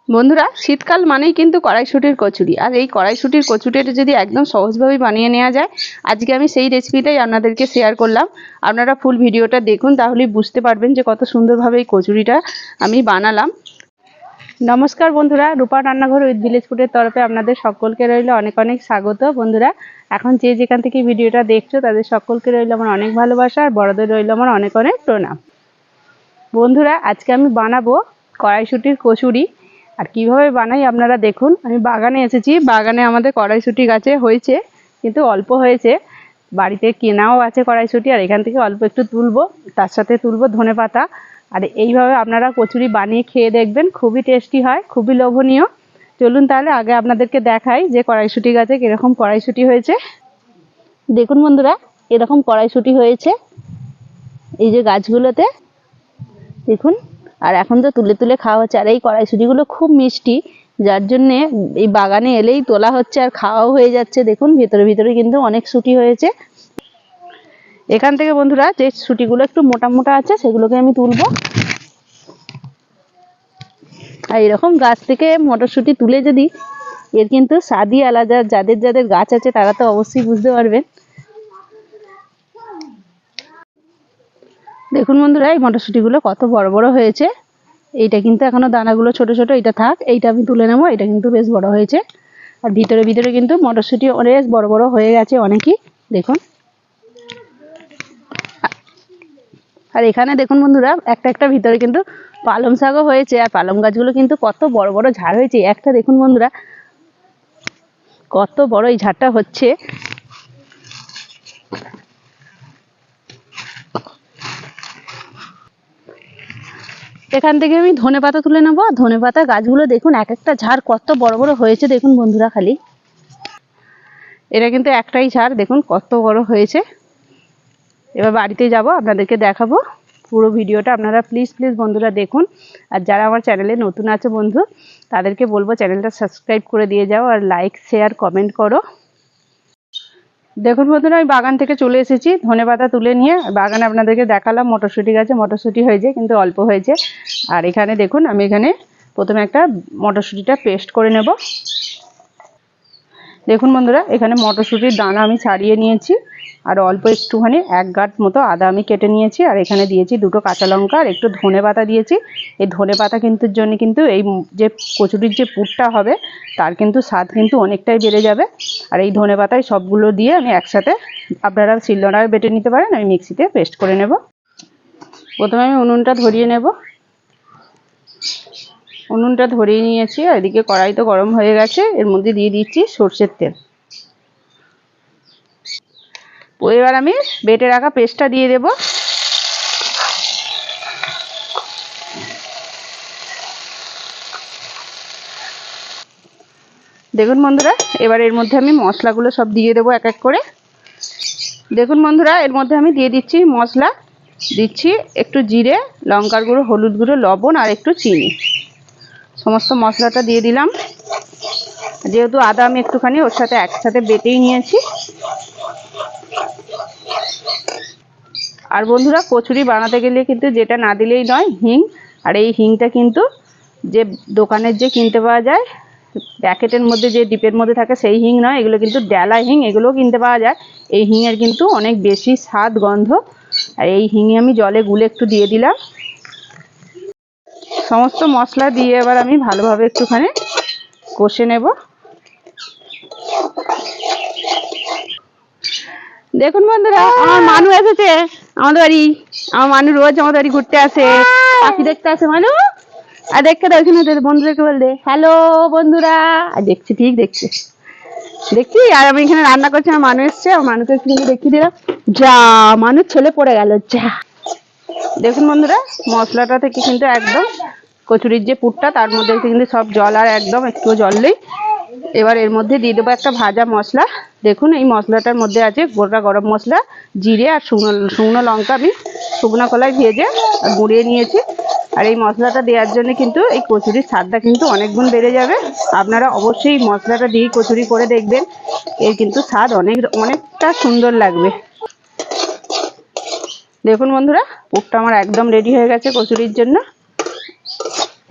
বন্ধুরা, শীতকাল মানেই কিন্তু কড়াইশুঁটির কচুরি। আর এই কড়াইশুঁটির কচুরিটা যদি একদম সহজভাবে বানিয়ে নেওয়া যায়, আজকে আমি সেই রেসিপিটাই আপনাদেরকে শেয়ার করলাম। আপনারা ফুল ভিডিওটা দেখুন, তাহলেই বুঝতে পারবেন যে কত সুন্দরভাবে এই কচুরিটা আমি বানালাম। নমস্কার বন্ধুরা, রূপা রান্নাঘর উইথ ভিলেজ ফুডের তরফে আপনাদের সকলকে রইল অনেক অনেক স্বাগত। বন্ধুরা, এখন যে যেখান থেকে ভিডিওটা দেখছো তাদের সকলকে রইল আমার অনেক ভালোবাসা, আর বড়দের রইল আমার অনেক অনেক প্রণাম। বন্ধুরা, আজকে আমি বানাবো কড়াইশুঁটির কচুরি। আর কিভাবে বানাই আপনারা দেখুন। আমি বাগানে এসেছি, বাগানে আমাদের কড়াইশুঁটি গাছে হয়েছে, কিন্তু অল্প হয়েছে। বাড়িতে কেনাও আছে কড়াইশুঁটি, আর এখান থেকে অল্প একটু তুলবো, তার সাথে তুলবো ধনেপাতা। আর এইভাবে আপনারা কচুরি বানিয়ে খেয়ে দেখবেন, খুবই টেস্টি হয়, খুবই লোভনীয়। চলুন তাহলে আগে আপনাদেরকে দেখাই যে কড়াইশুঁটি গাছে কীরকম কড়াইশুঁটি হয়েছে। দেখুন বন্ধুরা, এরকম কড়াইশুঁটি হয়েছে এই যে গাছগুলোতে, দেখুন। আর এখন তো তুলে তুলে খাওয়া হচ্ছে। আর এই কড়াইশুঁটিগুলো খুব মিষ্টি, যার জন্যে এই বাগানে এলেই তোলা হচ্ছে আর খাওয়াও হয়ে যাচ্ছে। দেখুন ভিতরে ভিতরে কিন্তু অনেক শুঁটি হয়েছে। এখান থেকে বন্ধুরা যে শুঁটিগুলো একটু মোটা মোটা আছে সেগুলোকে আমি তুলবো। আর এরকম গাছ থেকে মটরশুঁটি তুলে যদি, এর কিন্তু স্বাদই আলাদা। যাদের যাদের গাছ আছে তারা তো অবশ্যই বুঝতে পারবেন। দেখুন বন্ধুরা, এই মটরশুঁটিগুলো কত বড় বড় হয়েছে। এইটা কিন্তু এখনো দানাগুলো ছোট ছোট, এটা থাক, এইটা আমি তুলে নেবো। এটা কিন্তু বেশ বড় হয়েছে। আর ভিতরে ভিতরে কিন্তু মটরশুঁটি বেশ বড় বড় হয়ে গেছে অনেকই, দেখুন। আর এখানে দেখুন বন্ধুরা, একটা একটা ভিতরে কিন্তু পালং শাকও হয়েছে। আর পালং গাছগুলো কিন্তু কত বড় বড় ঝাড় হয়েছে। একটা দেখুন বন্ধুরা, কত বড় এই ঝাড়টা হচ্ছে। এখান থেকে আমি ধনেপাতা তুলে নেবো। ধনেপাতা গাছগুলো দেখুন, এক একটা ঝাড় কত বড় বড় হয়েছে দেখুন বন্ধুরা। খালি এটা কিন্তু একটাই ঝাড়, দেখুন কত বড় হয়েছে। এবার বাড়িতে যাব, আপনাদেরকে দেখাবো। পুরো ভিডিওটা আপনারা প্লিজ প্লিজ বন্ধুরা দেখুন। আর যারা আমার চ্যানেলে নতুন আছে বন্ধু, তাদেরকে বলবো চ্যানেলটা সাবস্ক্রাইব করে দিয়ে যাও, আর লাইক শেয়ার কমেন্ট করো। দেখুন বন্ধুরা, আমি বাগান থেকে চলে এসেছি ধনেপাতা তুলে নিয়ে। বাগানে আপনাদেরকে দেখালাম মটরশুঁটি গাছে মটরশুঁটি হয়েছে, কিন্তু অল্প হয়েছে। আর এখানে দেখুন, আমি এখানে প্রথমে একটা মটরশুঁটিটা পেস্ট করে নেব। দেখুন বন্ধুরা, এখানে মটরশুঁটির দানা আমি ছাড়িয়ে নিয়েছি। আর অল্প একটুখানি 1 গাঁট মতো আদা আমি কেটে নিয়েছি। আর এখানে দিয়েছি 2টো কাঁচা লঙ্কা, আর একটু ধনেপাতা দিয়েছি। এই ধনেপাতা কিন্তু জন্য কিন্তু এই যে কচুরির যে পুরটা হবে তার কিন্তু স্বাদ কিন্তু অনেকটাই বেড়ে যাবে। আর এই ধনেপাতায় সবগুলো দিয়ে আমি একসাথে, আপনারা শিলনোড়ায় বেটে নিতে পারেন, আমি মিক্সিতে পেস্ট করে নেব। প্রথমে আমি উনুনটা ধরিয়ে নেব। উনুনটা ধরিয়ে নিয়েছি। আর এদিকে কড়াই তো গরম হয়ে গেছে, এর মধ্যে দিয়ে দিচ্ছি সর্ষের তেল। এবার আমি বেটে রাখা পেস্টটা দিয়ে দেব। দেখুন বন্ধুরা, এবার এর মধ্যে আমি মশলাগুলো সব দিয়ে দেবো এক এক করে। দেখুন বন্ধুরা, এর মধ্যে আমি দিয়ে দিচ্ছি মশলা। দিচ্ছি একটু জিরে, লঙ্কার গুঁড়ো, হলুদ গুঁড়ো, লবণ আর একটু চিনি। সমস্ত মশলাটা দিয়ে দিলাম। যেহেতু আদা আমি একটুখানি ওর সাথে একসাথে বেটেই নিয়েছি। আর বন্ধুরা, কচুরি বানাতে গেলে কিন্তু যেটা না দিলেই নয়, হিং। আর এই হিংটা কিন্তু যে দোকানের যে কিনতে পাওয়া যায় প্যাকেটের মধ্যে, যে ডিপের মধ্যে থাকে, সেই হিং নয়। এগুলো কিন্তু ডেলা হিং, এগুলোও কিনতে পাওয়া যায়। এই হিঙের কিন্তু অনেক বেশি স্বাদ গন্ধ। আর এই হিঙে আমি জলে গুলে একটু দিয়ে দিলাম। সমস্ত মশলা দিয়ে এবার আমি ভালোভাবে একটুখানি কষে নেব। দেখুন বন্ধুরা, আমার মানু এসেছে আমাদের বাড়ি। আমার মানু রোজ আমাদের বাড়ি ঘুরতে আসে, পাখি দেখতে আসে। মানু, আর দেখতে দাও, এখানে বন্ধুদেরকে বল দে হ্যালো বন্ধুরা। আর দেখছি, ঠিক দেখছি দেখছি। আর আমি এখানে রান্না করছি, আমার মানু এসছে, আমার মানুকে একটু দেখিয়ে দিলাম। যা, মানুষ ছেলে পড়ে গেল যা। দেখুন বন্ধুরা, মশলাটা থেকে কিন্তু একদম কচুরির যে পুরটা তার মধ্যে কিন্তু সব জল, আর একদম একটু জল নেই। এবার এর মধ্যে দিয়ে দেবো একটা ভাজা মশলা। দেখুন, এই মশলাটার মধ্যে আছে গোটা গরম মশলা, জিরে আর শুকনো লঙ্কা আমি শুকনো কলায় ভেজে গুঁড়িয়ে নিয়েছি। আর এই মশলাটা দেওয়ার জন্য কিন্তু এই কচুরির স্বাদটা কিন্তু অনেক গুণ বেড়ে যাবে। আপনারা অবশ্যই মশলাটা দিয়েই কচুরি করে দেখবেন, এর কিন্তু স্বাদ অনেকটা সুন্দর লাগবে। দেখুন বন্ধুরা, পুরটা আমার একদম রেডি হয়ে গেছে কচুরির জন্য।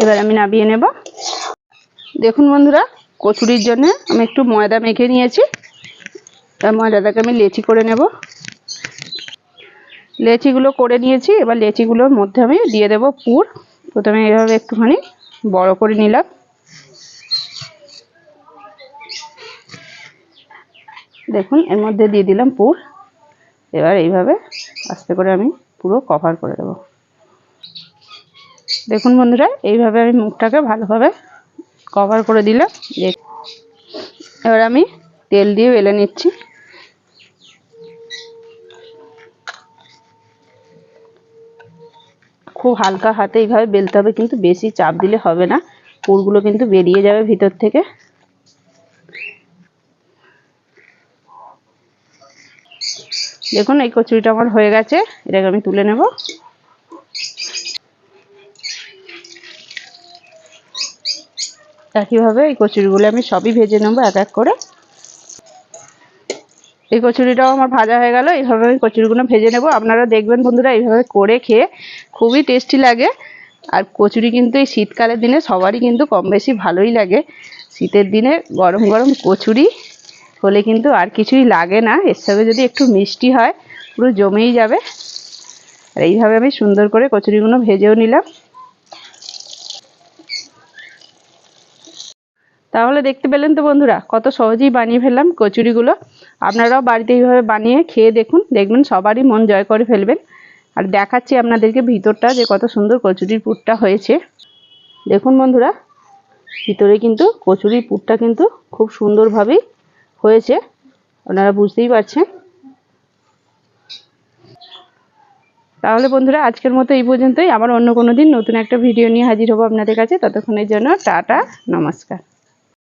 এবার আমি নামিয়ে নেব। দেখুন বন্ধুরা, কচুরির জন্য আমি একটু ময়দা মেখে নিয়েছি। তার ময়দাটাকে আমি লেচি করে নেব। লেচিগুলো করে নিয়েছি। এবার লেচিগুলোর মধ্যে আমি দিয়ে দেব পুর। প্রথমে এইভাবে একটুখানি বড় করে নিলাম। দেখুন এর মধ্যে দিয়ে দিলাম পুর। এবার এইভাবে আস্তে করে আমি পুরো কভার করে দেব। দেখুন বন্ধুরা, এইভাবে আমি মুখটাকে ভালোভাবে কভার করে দিলাম। এবার আমি তেল দিয়ে বেলে নিচ্ছি। খুব হালকা হাতে এইভাবে বেলতে হবে, কিন্তু বেশি চাপ দিলে হবে না, পুরগুলো কিন্তু বেরিয়ে যাবে ভিতর থেকে। দেখুন এই কচুরিটা আমার হয়ে গেছে, এটাকে আমি তুলে নেব। একইভাবে এই কচুরিগুলো আমি সবই ভেজে নেব এক এক করে। এই কচুরিটাও আমার ভাজা হয়ে গেল। এইভাবে আমি কচুরিগুলো ভেজে নেব। আপনারা দেখবেন বন্ধুরা, এইভাবে করে খেয়ে খুবই টেস্টি লাগে। আর কচুরি কিন্তু এই শীতকালের দিনে সবারই কিন্তু কম বেশি ভালোই লাগে। শীতের দিনে গরম গরম কচুরি হলে কিন্তু আর কিছুই লাগে না। এর সঙ্গে যদি একটু মিষ্টি হয় পুরো জমেই যাবে। আর এইভাবে আমি সুন্দর করে কচুরিগুলো ভেজেও নিলাম। তাহলে দেখতে পেলেন তো বন্ধুরা, কত সহজেই বানিয়ে ফেললাম কচুরিগুলো। আপনারাও বাড়িতে এইভাবে বানিয়ে খেয়ে দেখুন, দেখবেন সবারই মন জয় করে ফেলবেন। আর দেখাচ্ছি আপনাদেরকে ভিতরটা যে কত সুন্দর কচুরির পুরটা হয়েছে। দেখুন বন্ধুরা, ভিতরে কিন্তু কচুরির পুরটা কিন্তু খুব সুন্দরভাবেই হয়েছে, আপনারা বুঝতেই পারছেন। তাহলে বন্ধুরা, আজকের মতো এই পর্যন্তই। আবার অন্য কোনো দিন নতুন একটা ভিডিও নিয়ে হাজির হব আপনাদের কাছে। ততক্ষণের জন্য টাটা, নমস্কার।